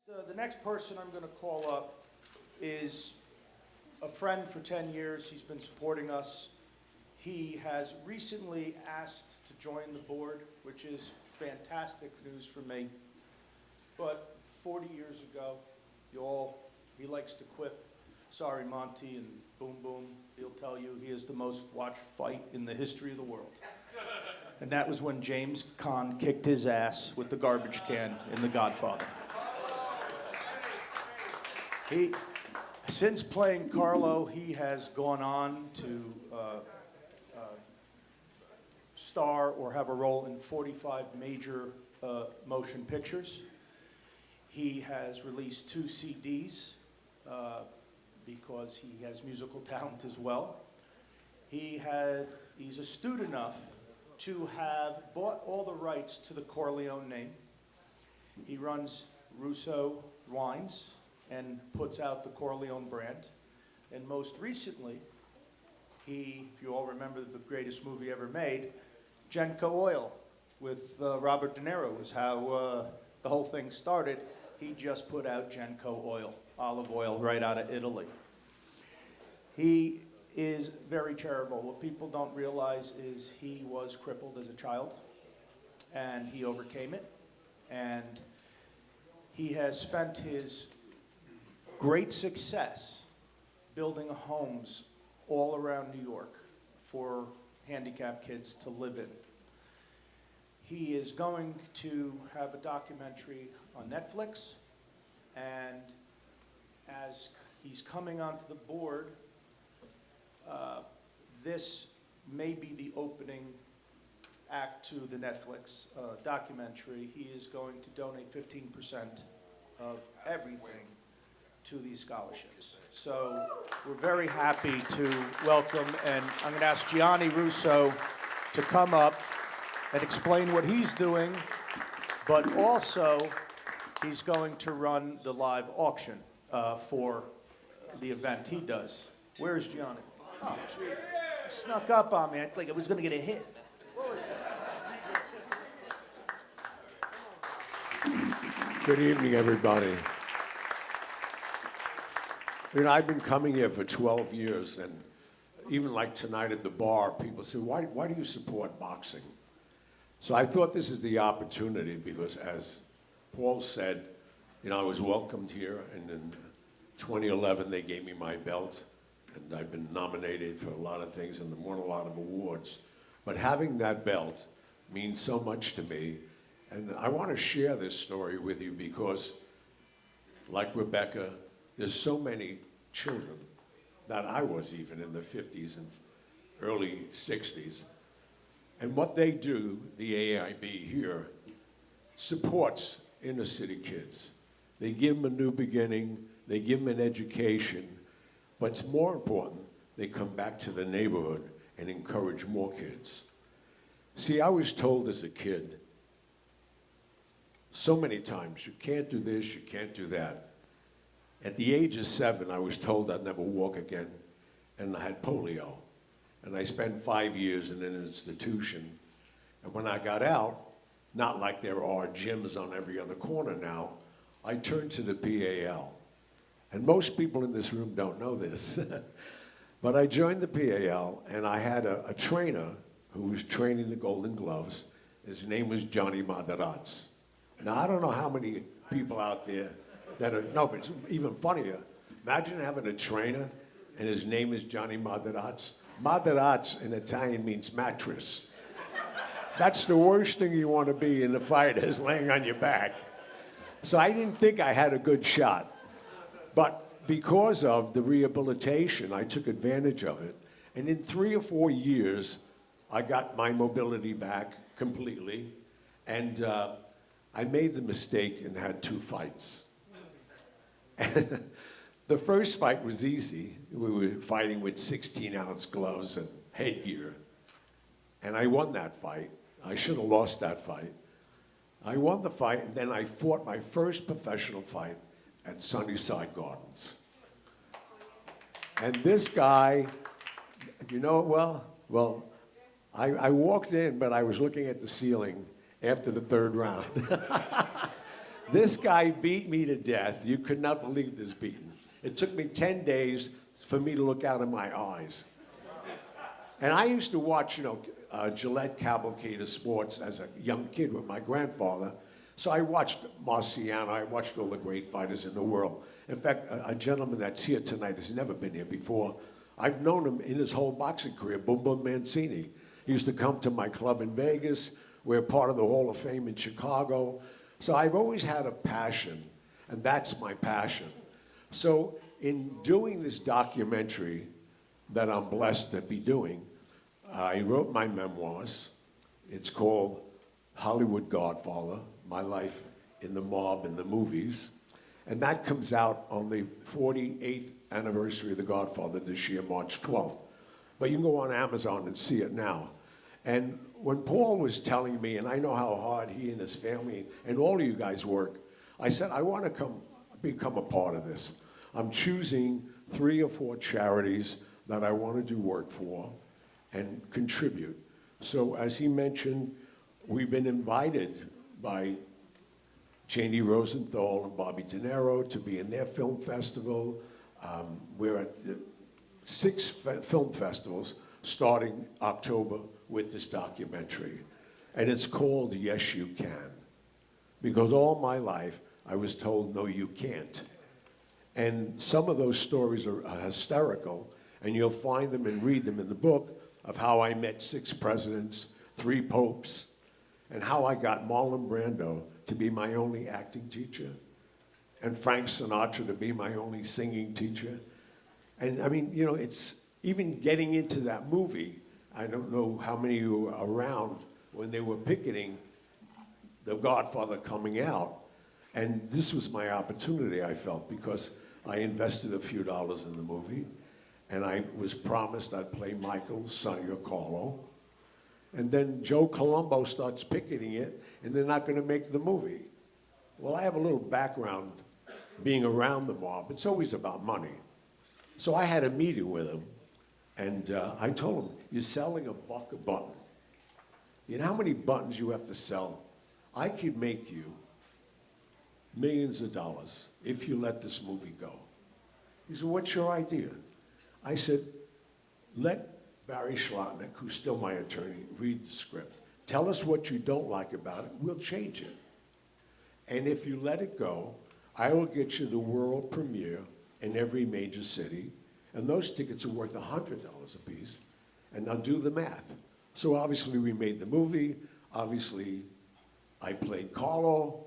The next person I'm going to call up is a friend for 10 years. He's been supporting us. He has recently asked to join the board, which is fantastic news for me. But 40 years ago, he likes to quip, sorry, Monty, and boom, boom. He'll tell you he is the most watched fight in the history of the world. And that was when James Caan kicked his ass with the garbage can in The Godfather. Since playing Carlo, he has gone on to star or have a role in 45 major motion pictures. He has released 2 CDs because he has musical talent as well. He's astute enough to have bought all the rights to the Corleone name. He runs Russo Wines and puts out the Corleone brand. And most recently, if you all remember the greatest movie ever made, Genco Oil with Robert De Niro was how the whole thing started. He just put out Genco Oil, olive oil, right out of Italy. He is very charitable. What people don't realize is he was crippled as a child, and he overcame it. And he has spent his great success building homes all around New York for handicapped kids to live in. He is going to have a documentary on Netflix, and as he's coming onto the board, this may be the opening act to the Netflix documentary. He is going to donate 15% of everything to these scholarships. So we're very happy to welcome, and I'm going to ask Gianni Russo to come up and explain what he's doing, but also he's going to run the live auction for the event he does. Where's Gianni? Oh, geez. He snuck up on me. I think I was going to get a hit. What was that? Good evening, everybody. You know, I've been coming here for 12 years, and even like tonight at the bar, people say, why do you support boxing? So I thought this is the opportunity because, as Paul said, you know, I was welcomed here, and in 2011 they gave me my belt, and I've been nominated for a lot of things and won a lot of awards. But having that belt means so much to me, and I want to share this story with you because, like Rebecca, there's so many children that I was even in the 50s and early 60s. And what they do, the AIB here, supports inner city kids. They give them a new beginning, they give them an education, but it's more important, they come back to the neighborhood and encourage more kids. See, I was told as a kid so many times, you can't do this, you can't do that. At the age of 7, I was told I'd never walk again, and I had polio. And I spent 5 years in an institution. And when I got out, not like there are gyms on every other corner now, I turned to the PAL. And most people in this room don't know this. But I joined the PAL, and I had a trainer who was training the Golden Gloves. His name was Johnny Materazzi. Now, I don't know how many people out there that are, no, but it's even funnier. Imagine having a trainer, and his name is Johnny Materazzi. Materazzi in Italian means mattress. That's the worst thing you want to be in a fight, is laying on your back. So I didn't think I had a good shot. But because of the rehabilitation, I took advantage of it. And in 3 or 4 years, I got my mobility back completely. And I made the mistake and had 2 fights. The first fight was easy. We were fighting with 16-ounce gloves and headgear. And I won that fight. I should have lost that fight. I won the fight, and then I fought my first professional fight at Sunnyside Gardens. And this guy, you know it well? Well, I walked in, but I was looking at the ceiling after the 3rd round. This guy beat me to death. You could not believe this beating. It took me 10 days for me to look out of my eyes. And I used to watch, Gillette Cavalcade of Sports as a young kid with my grandfather. So I watched Marciano, I watched all the great fighters in the world. In fact, a gentleman that's here tonight has never been here before. I've known him in his whole boxing career, Boom Boom Mancini. He used to come to my club in Vegas. We're part of the Hall of Fame in Chicago. So I've always had a passion, and that's my passion. So in doing this documentary that I'm blessed to be doing, I wrote my memoirs. It's called Hollywood Godfather, My Life in the Mob and the Movies. And that comes out on the 48th anniversary of The Godfather this year, March 12th. But you can go on Amazon and see it now. And when Paul was telling me, and I know how hard he and his family and all of you guys work, I said, I want to become a part of this. I'm choosing 3 or 4 charities that I want to do work for and contribute. So as he mentioned, we've been invited by Gianni Rosenthal and Bobby De Niro to be in their film festival. We're at 6 film festivals starting October with this documentary. And it's called Yes, You Can. Because all my life, I was told, no, you can't. And some of those stories are hysterical, and you'll find them and read them in the book of how I met 6 presidents, 3 popes, and how I got Marlon Brando to be my only acting teacher, and Frank Sinatra to be my only singing teacher. And I mean, it's even getting into that movie. I don't know how many of you were around when they were picketing The Godfather coming out. And this was my opportunity, I felt, because I invested a few dollars in the movie, and I was promised I'd play Michael, Sonny, or Carlo. And then Joe Colombo starts picketing it, and they're not going to make the movie. Well, I have a little background being around the mob. It's always about money. So I had a meeting with him, and I told him, you're selling $1 a button. You know how many buttons you have to sell? I could make you millions of dollars if you let this movie go. He said, what's your idea? I said, let Barry Schlotnick, who's still my attorney, read the script. Tell us what you don't like about it. We'll change it. And if you let it go, I will get you the world premiere in every major city, and those tickets are worth $100 a piece, and now do the math. So obviously we made the movie, obviously I played Carlo,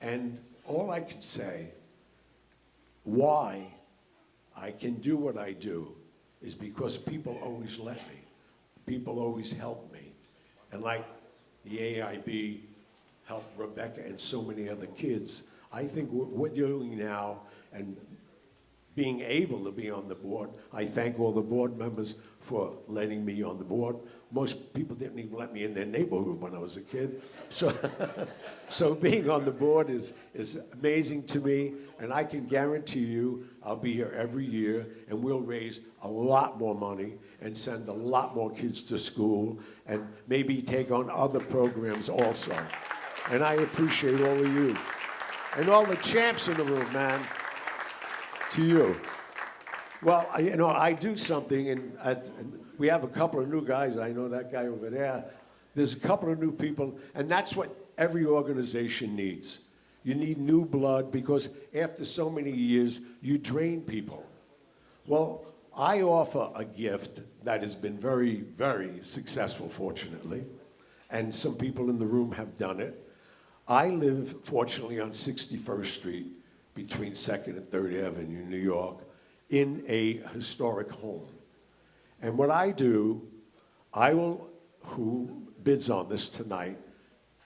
and all I can say, why I can do what I do is because people always let me. People always help me. And like the AIB helped Rebecca and so many other kids, I think what we're doing now and being able to be on the board, I thank all the board members for letting me on the board. Most people didn't even let me in their neighborhood when I was a kid. So, so being on the board is amazing to me, and I can guarantee you I'll be here every year, and we'll raise a lot more money and send a lot more kids to school and maybe take on other programs also. And I appreciate all of you. And all the champs in the room, man, to you. Well, I do something, and we have a couple of new guys. I know that guy over there. There's a couple of new people, and that's what every organization needs. You need new blood, because after so many years, you drain people. Well, I offer a gift that has been very, very successful, fortunately, and some people in the room have done it. I live, fortunately, on 61st Street between 2nd and 3rd Avenue, New York, in a historic home. And what I do, who bids on this tonight,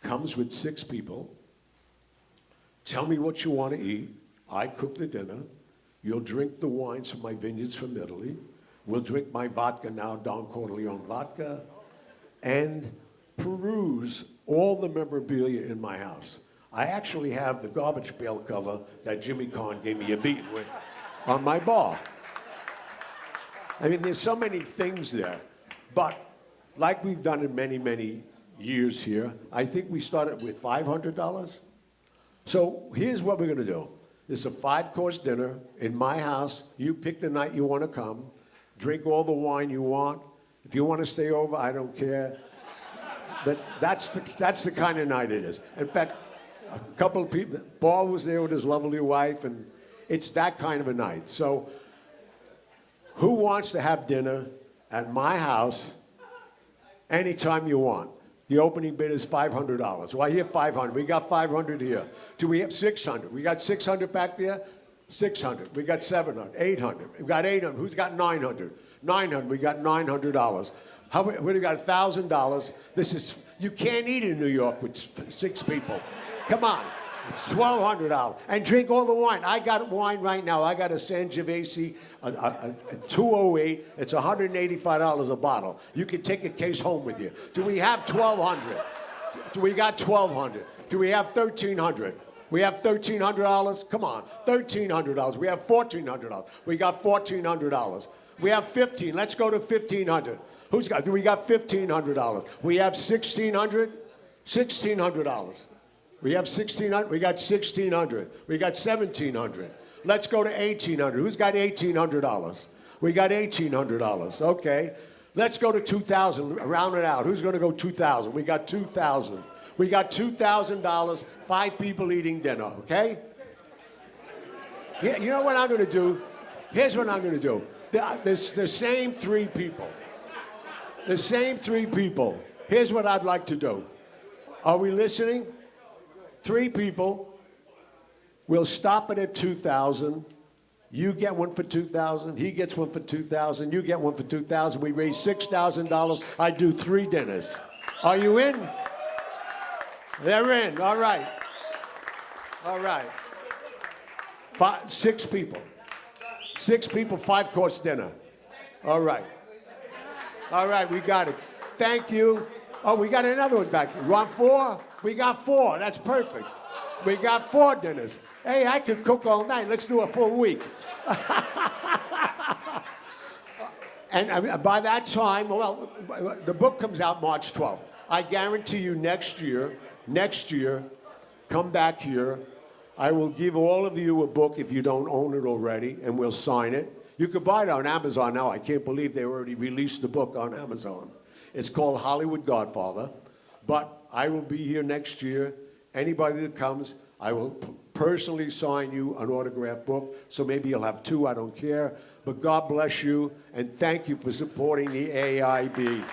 comes with 6 people. Tell me what you want to eat. I cook the dinner. You'll drink the wines from my vineyards from Italy. We'll drink my vodka now, Don Corleone vodka, and peruse all the memorabilia in my house. I actually have the garbage pail cover that Jimmy Carn gave me a beating with on my bar. I mean, there's so many things there. But like we've done in many, many years here, I think we started with $500. So here's what we're going to do. This is a 5-course dinner in my house. You pick the night you want to come. Drink all the wine you want. If you want to stay over, I don't care. But that's the kind of night it is. In fact, a couple of people, Paul was there with his lovely wife, and it's that kind of a night. So who wants to have dinner at my house anytime you want? The opening bid is $500. Well, I hear 500. We got 500 here. Do we have 600? We got 600 back there? 600. We got 700, 800. We got 800. Who's got 900? 900. We got $900. We got $1,000. This is, you can't eat in New York with 6 people. Come on. It's $1,200. And drink all the wine. I got wine right now. I got a Sangiovese, a 208. It's $185 a bottle. You can take a case home with you. Do we have 1,200? Do we got 1,200? Do we have 1,300? We have $1,300? Come on. $1,300. We have $1,400. We got $1,400. We have 15. Let's go to 1,500. Do we got $1,500? We have 1,600? $1,600. We have 1,600. We got 1,600. We got 1,700. Let's go to 1,800. Who's got $1,800? We got $1,800. Okay. Let's go to 2,000. Round it out. Who's going to go 2,000? We got 2,000. We got $2,000. 5 people eating dinner. Okay. Yeah, you know what I'm going to do? Here's what I'm going to do. The same 3 people. The same 3 people. Here's what I'd like to do. Are we listening? 3 people. We'll stop it at 2,000. You get one for 2,000. He gets one for 2,000. You get one for 2,000. We raise $6,000. I do 3 dinners. Are you in? They're in. All right. All right. 6 people. 6 people, 5-course dinner. All right. All right, we got it. Thank you. Oh, we got another one back. You want 4? We got 4. That's perfect. We got 4 dinners. Hey, I could cook all night. Let's do a full week. And by that time, well, the book comes out March 12th. I guarantee you next year, come back here. I will give all of you a book if you don't own it already, and we'll sign it. You can buy it on Amazon now. I can't believe they already released the book on Amazon. It's called Hollywood Godfather. But I will be here next year. Anybody that comes, I will personally sign you an autographed book. So maybe you'll have 2, I don't care. But God bless you, and thank you for supporting the AIB.